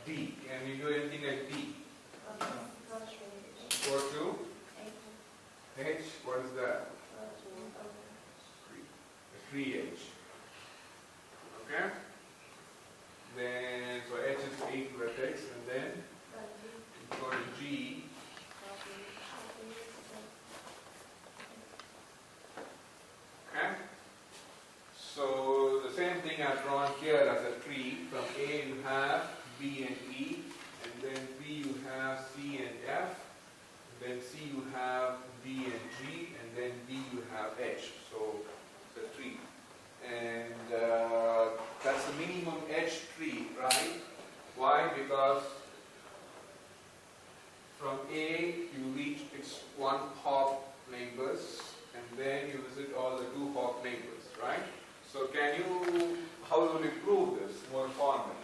D. Can you do anything like D? Go to H. What is that? 3H. Okay? Then, so H is 8 vertex, and then you go to G. Okay? So the same thing I've drawn here as a tree. From A you have B and E, and then B you have C and F, and then C you have D and G, and then D you have H. So it's a tree. And that's the minimum H tree, right? Why? Because from A you reach its one hop neighbors, and then you visit all the two hop neighbors, right? So how will you prove this more formally?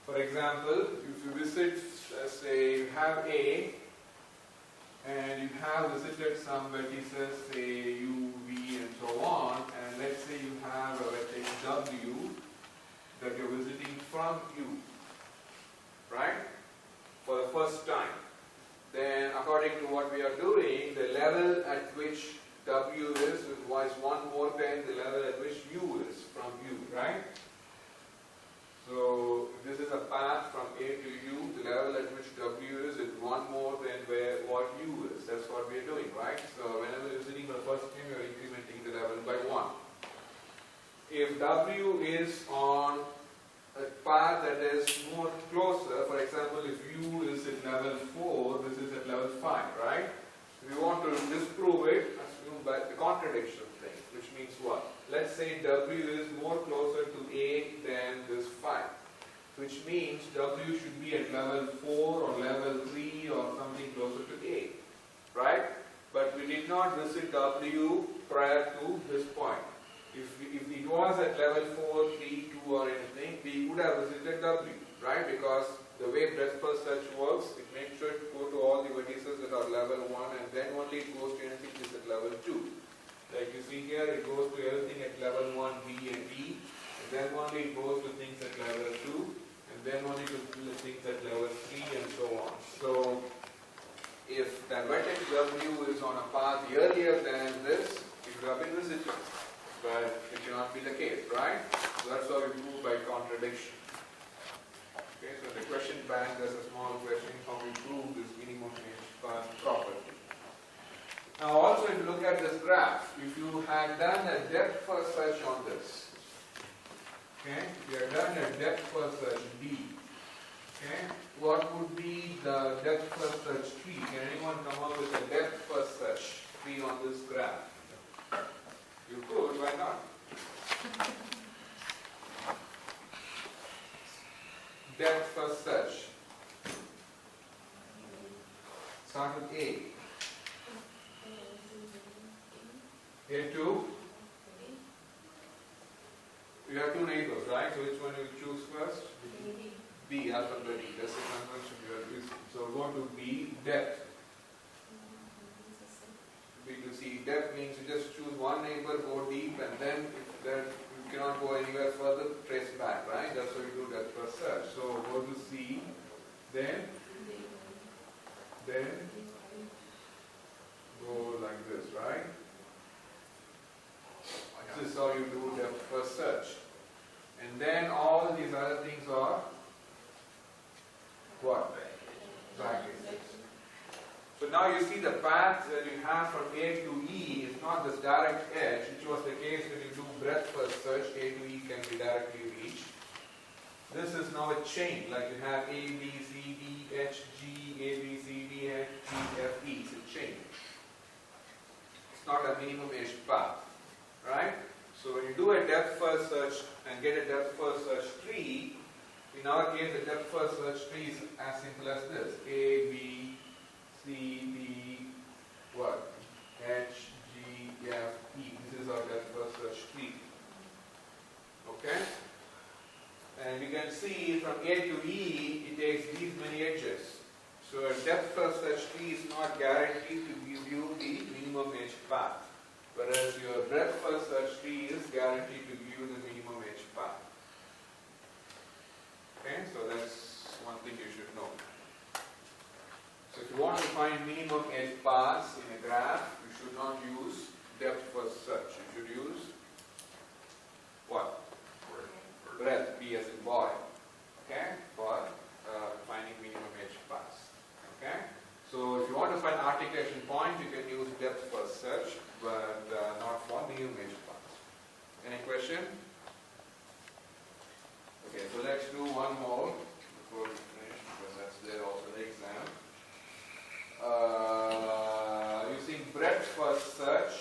For example, if you visit, say you have A, and you have visited some vertices, say U, V, and so on, and let's say you have a vertex W that you're visiting from U, right? For the first time. Then according to what we are doing, the level at which W is one more than the level at which U is from U, right? So this is a path from A to U, the level at which W is one more than what U is. That's what we are doing, right? So whenever you're visiting for the first time, you're incrementing the level by 1. If W is on a path that is more closer, for example, if U is at level 4, this is at level 5, right? If you want to disprove it, assume by the contradiction thing, which means what? Let's say W is more closer to A than this 5, which means W should be at level 4 or level 3 or something closer to A, right? But we did not visit W prior to this point. If it was at level 4, 3, 2 or anything, we would have visited W, right? Because the way breadth first search works, it makes sure to go to all the vertices that are level 1, and then only it goes to anything that is at level 2. Like you see here, it goes to everything at level 1, B and E, and then only it goes to things at level 2, and then only to things at level 3 and so on. So if the vertex W is on a path earlier than this, it would have been visited. But it cannot be the case, right? So that's how we prove by contradiction. Okay, so the question bank, there's a small question, how we prove this minimum path property. Now also if you look at this graph, if you had done a depth first search on this, okay, if you had done a depth first search D, okay, what would be the depth first search tree? Can anyone come up with a depth first search tree on this graph? You could, why not? Depth first search. Start with A. A2. You have two neighbors, right? So which one you choose first? B, alphabetically. That's the convention you are using. So go to B, depth. B to C. Depth means you just choose one neighbor, go deep, and then if that you cannot go anywhere further, trace back, right? That's how you do depth first search. So go to C, then go like this, right? This is how you do depth first search. And then all these other things are what? Baggage. So now you see the path that you have from A to E is not this direct edge, which was the case when you do breadth first search, A to E can be directly reached. This is now a chain, like you have A, B, C, D, H, G, A, B, C, D, H, G, F, E. It's a chain. It's not a minimum edge path, right? So when you do a depth first search and get a depth first search tree, in our case the depth first search tree is as simple as this. A, B, C, D, what? H, G, F, E. This is our depth first search tree. Okay? And you can see from A to E, it takes these many edges. So a depth first search tree is not guaranteed to give you the minimum edge path. Whereas your breadth first search tree is guaranteed to give you the minimum edge path. Okay, so that's something you should know. So if you want to find minimum edge paths in a graph, you should not use depth first search. You should use what? Breadth, B as in boy. Okay? For finding minimum edge paths. Okay? So if you want to find articulation point, you can use depth first search, but not for minimum edge paths. Any question? Okay, so let's do one more before we finish, because that's there also the exam. Using breadth first search,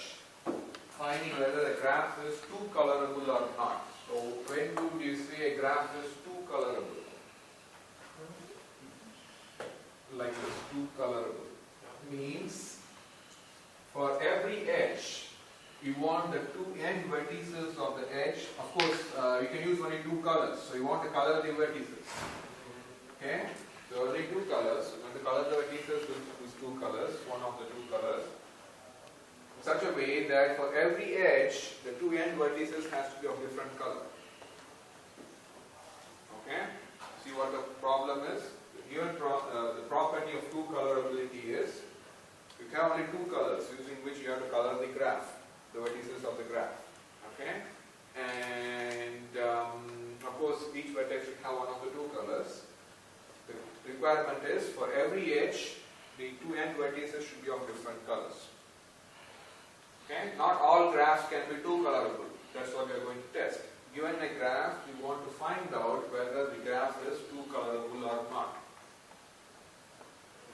finding whether the graph is too colorable or not. So when would you say a graph is too colorable? Like this, too colorable. Means for every edge, you want the two end vertices of the edge. Of course, you can use only two colors. So you want to color the vertices. Okay? So only two colors. You want to color the vertices with two colors, one of the two colors. In such a way that for every edge, the two end vertices has to be of different color. Okay? See what the problem is? Given the property of two colorability is, you have only two colors using which you have to color the graph, the vertices of the graph. Okay? And of course, each vertex should have one of the two colors. The requirement is for every edge, the two end vertices should be of different colors. Okay? Not all graphs can be two colorable. That's what we are going to test. Given a graph, you want to find out whether the graph is two colorable or not.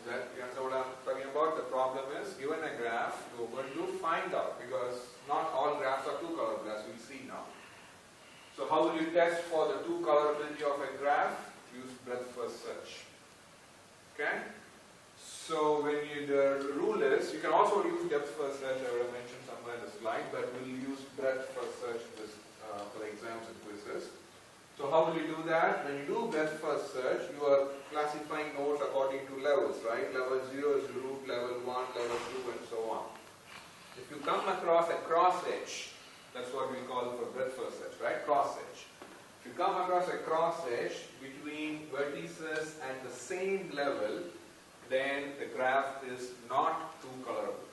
You understand what I'm talking about? The problem is, given a graph, you're going to find out, because not all graphs are two colorable, as we see now. So how will you test for the two colorability of a graph? Use breadth first search. Okay? So when the rule is, you can also use depth first search, I would have mentioned somewhere in the slide, but we'll use breadth first search for exams and quizzes. So how will you do that? When you do breadth first search, you are classifying nodes according to levels, right? Level 0 is root, level 1, level 2, and so on. If you come across a cross edge, that's what we call for breadth first search, right? Cross edge. If you come across a cross edge between vertices at the same level, then the graph is not two colorable.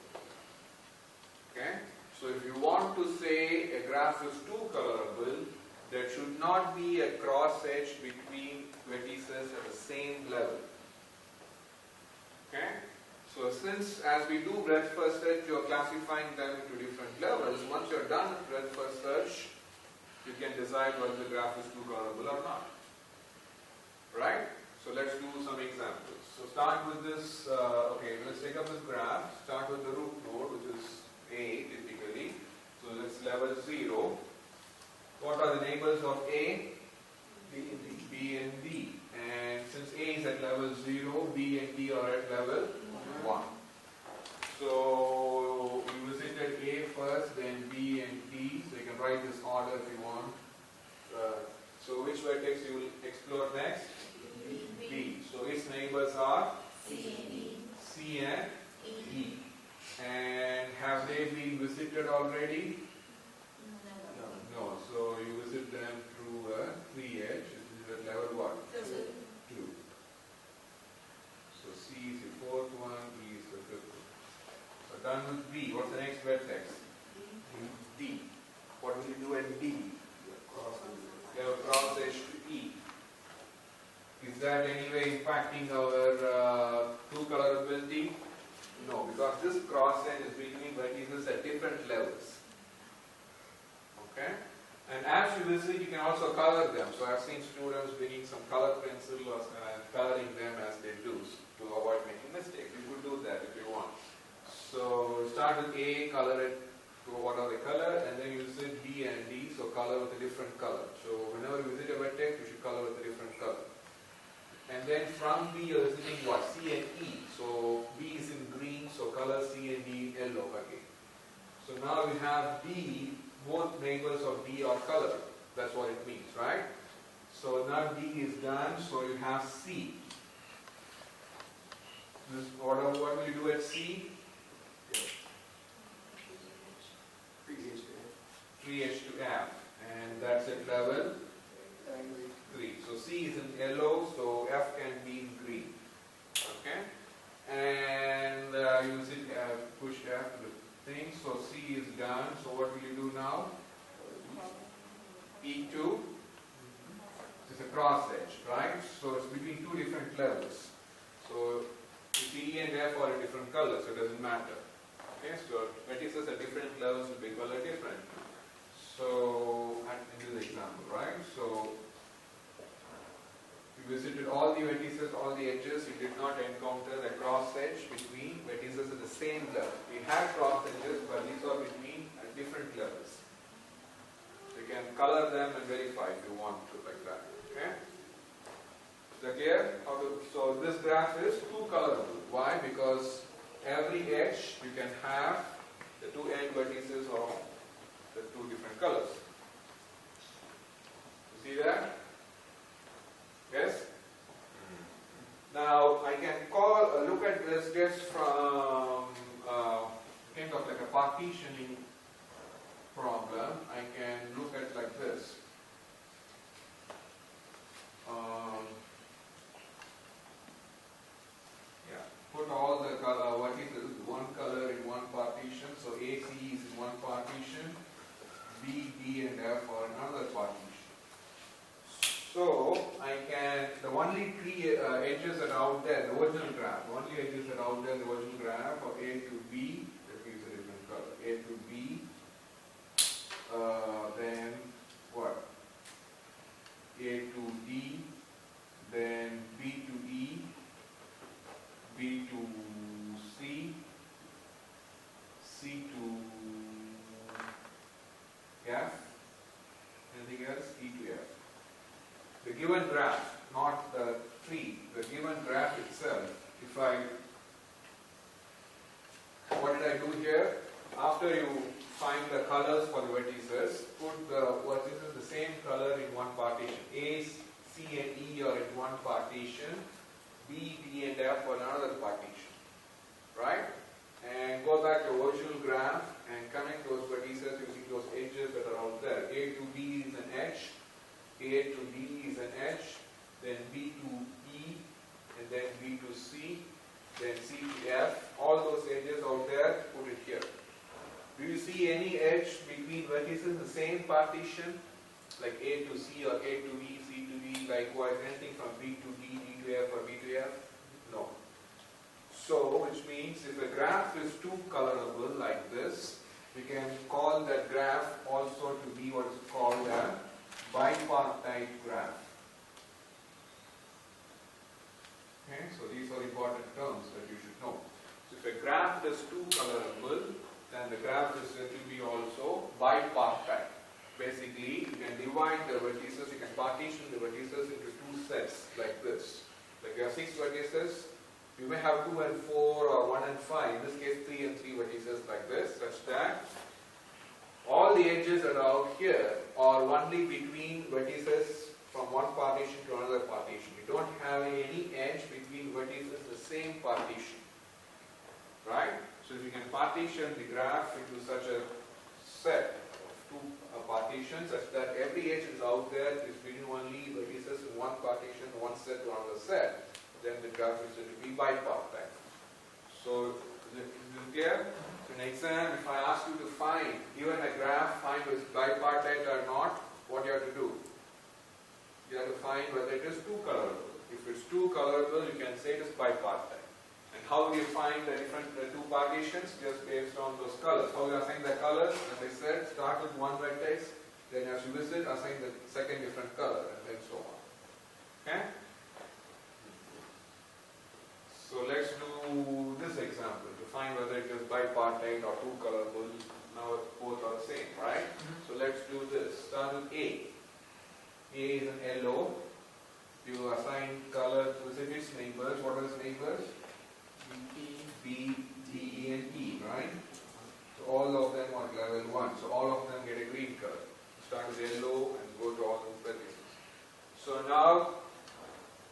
Okay? So if you want to say a graph is two colorable, there should not be a cross edge between vertices at the same level. Okay? So since as we do breadth first search, you are classifying them into different levels. Once you are done with breadth first search, you can decide whether the graph is two colorable or not. Right? So let's do some examples. So start with this, okay, let's take up this graph. Start with the root node, which is A typically. So that's level 0. What are the neighbors of A? B and D. And since A is at level 0, B and D are at level 1. So we visited A first, then B and D. So you can write this order if you want. So which vertex you will explore next? B. So its neighbors are C and E. And have they been visited already? No. So you visit them through a tree edge. This is at level what? 2. So C is the fourth one, E is the fifth one. So done with B. What's the next vertex? D. What will you do at D? You have a cross edge to E. Is that anyway impacting our two colorability? No, because this cross edge is between vertices at different levels. Okay? And as you visit, you can also color them. So I've seen students bringing some color pencil or coloring them as they do to avoid making mistakes. You could do that if you want. So start with A, color it to whatever color, and then you visit B and D, so color with a different color. So whenever you visit a vertex, you should color with a different color. And then from B, you're visiting what? C and E. So B is in green, so color C and D yellow again. So now we have D, both neighbors of D are colored. That's what it means, right? So now D is done, so you have C. What will you do at C? 3H to F. And that's at level 3. So C is in yellow. yellow, so F can be in green. Okay? And you see, push F to the thing, so C is done. So what will you do now? E2 is a cross edge, right? So it's between two different levels. So you see E and F are in different colors, so it doesn't matter. Okay, so vertices at different levels will be colored different. So, in this example, right? So, we visited all the vertices, all the edges. We did not encounter a cross edge between vertices at the same level. We had cross edges, but these are between at different levels. So you can color them and verify if you want to, like that. Okay? Is that clear? So this graph is two colorable. Why? Because every edge you can have the two end vertices of the two different colors. You see that? Yes? Now I can look at this just from kind of like a partitioning problem. I can look at like this. Put all the vertices, one color in one partition. So AC is in one partition, B, D, and F are in another partition. So I can, the only three edges that are out there, the original graph, the only edges that are out there, the original graph of A to B, that gives a different color. A to B, then what? A to D, then B to E, B to C, C to F, anything else? E to F. The given graph, not the tree, the given graph itself, what did I do here? After you find the colors for the vertices, put the vertices the same color in one partition. A, C and E are in one partition, B, D and F are in another partition. Right? And go back to original graph and connect those vertices using those edges that are out there. A to B is an edge, A to D is an edge, then B to E, and then B to C, then C to F. All those edges out there, put it here. Do you see any edge between vertices in the same partition? Like A to C or A to E, C to D, likewise anything from B to D, D to F or B to F? No. So, which means if a graph is two colorable like this, we can call that graph also to be what is called a bipartite graph. Okay, so these are important terms that you should know. So if a graph is two colorable, then the graph is said to be also bipartite. Basically, you can divide the vertices, you can partition the vertices into two sets like this. Like you have 6 vertices, you may have 2 and 4 or 1 and 5, in this case 3 and 3 vertices like this, such that all the edges that are out here are only between vertices from one partition to another partition. You don't have any edge between vertices in the same partition. Right? So if you can partition the graph into such a set of 2 partitions such that every edge is out there is between only vertices in one partition, one set to another set, then the graph is said to be bipartite. So is it clear? So in exam, if I ask you to find, given a graph, find whether it's bipartite or not, what you have to do? You have to find whether it is two colorable. If it's two colorable, you can say it is bipartite. And how do you find the two partitions? Just based on those colors. How you assign the colors? As I said, start with one vertex, then as you visit, assign the second different color, and then so on. Okay? So let's do this example to find whether it is bipartite or two colorable. Now both are the same, right? So let's do this. Start with A. A is an yellow. You assign color to its neighbors. What are its neighbors? B, D, E, and E, right? So all of them are level 1. So all of them get a green color. Start with yellow and go to all the vertices. So now,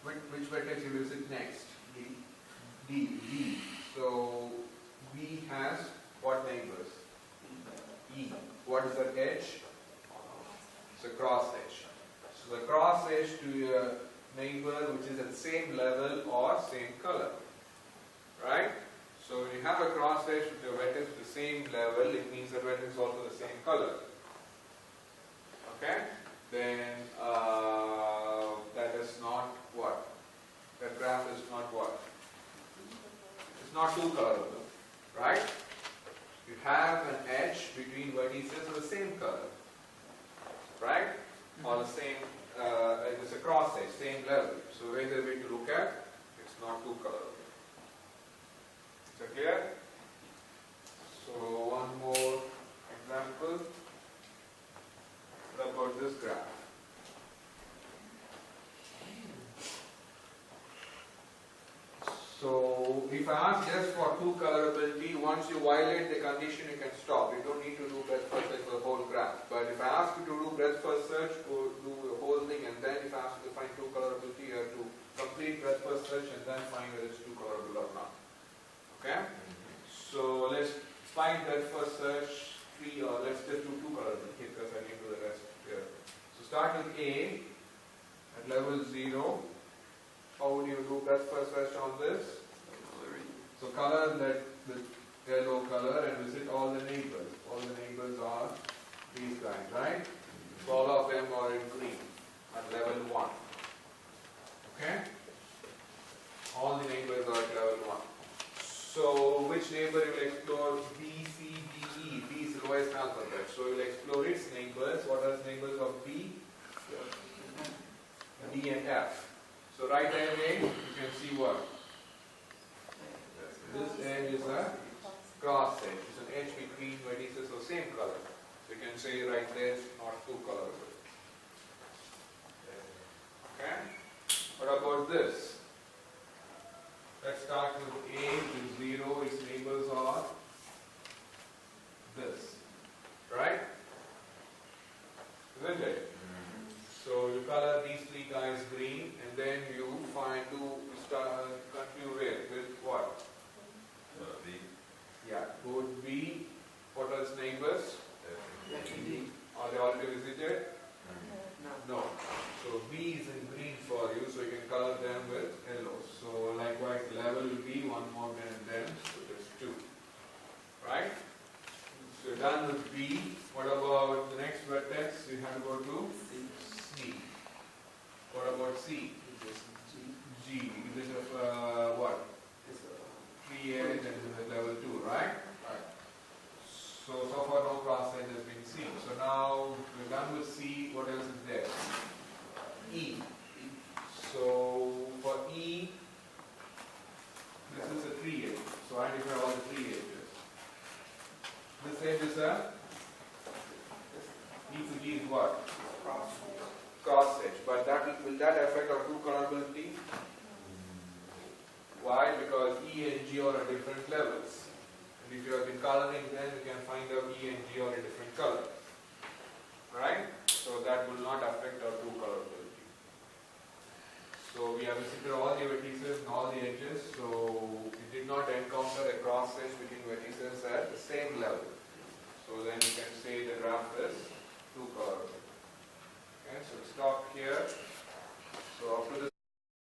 which vertex you will sit next? D. So B has what neighbors? E. What is that edge? It's a cross edge. So the cross edge to neighbor which is at the same level or same color. Right? So when you have a cross edge with your vertex at the same level, it means that vertex is also the same color. Okay? Then that is not what? That graph is not what? It's not two colorable. Right? You have an edge between vertices of the same color. Right? Or the same, it's a cross edge, same level. So where the way to look at, it's not two colorable. Is that clear? So one more example. What about this graph? So if I ask just for two colorability, once you violate the condition, you can stop. You don't need to do breadth first search for the whole graph. But if I ask you to do breadth first search, or do the whole thing, and then if I ask you to find two colorability, you have to complete breadth first search and then find whether it's two colorable or not. Okay? So let's find breadth first search 3, or let's just do two colorability because I need to do the rest here. So start with A at level 0. How would you do breadth first search on this? So color that the yellow color and visit all the neighbors. All the neighbors are these guys, right? So all of them are in green at level 1. Okay? All the neighbors are at level 1. So which neighbor you will explore? B, C, D, E. B is the lowest alphabet. So you will explore its neighbors. What are the neighbors of B? D and F. So right away you can see what? This edge is a cross edge. It's an edge between vertices of same color. So you can say right there it's not two colorable. Okay? What about this? Let's start with A with 0. Its neighbors are this. Right? Isn't it? So you color these three guys green, and then you continue with what? B. Yeah, would be what are its neighbors? Are they already visited? No. So B is in green for you, so you can color them with yellow. So likewise, level will be one more than them, so there's 2. Right? So you're done with B. What about the next vertex? You have to go to C. What about C? G. This is what? 3 edge and level 2, right? Right. So far no cross edge has been seen. So now we're done with C. What else is there? E. So for E, this is a 3 edge. So identify all the 3 edges. This edge is a E to G is what? Cross edge. But will that affect our two colorability? Why? Because E and G are at different levels. And if you have been coloring them, you can find out E and G are a different color. Right? So that will not affect our two colorability. So we have visited all the vertices and all the edges. So we did not encounter a cross edge between vertices at the same level. So then you can say the graph is two colorable. Okay, so stop here. So after this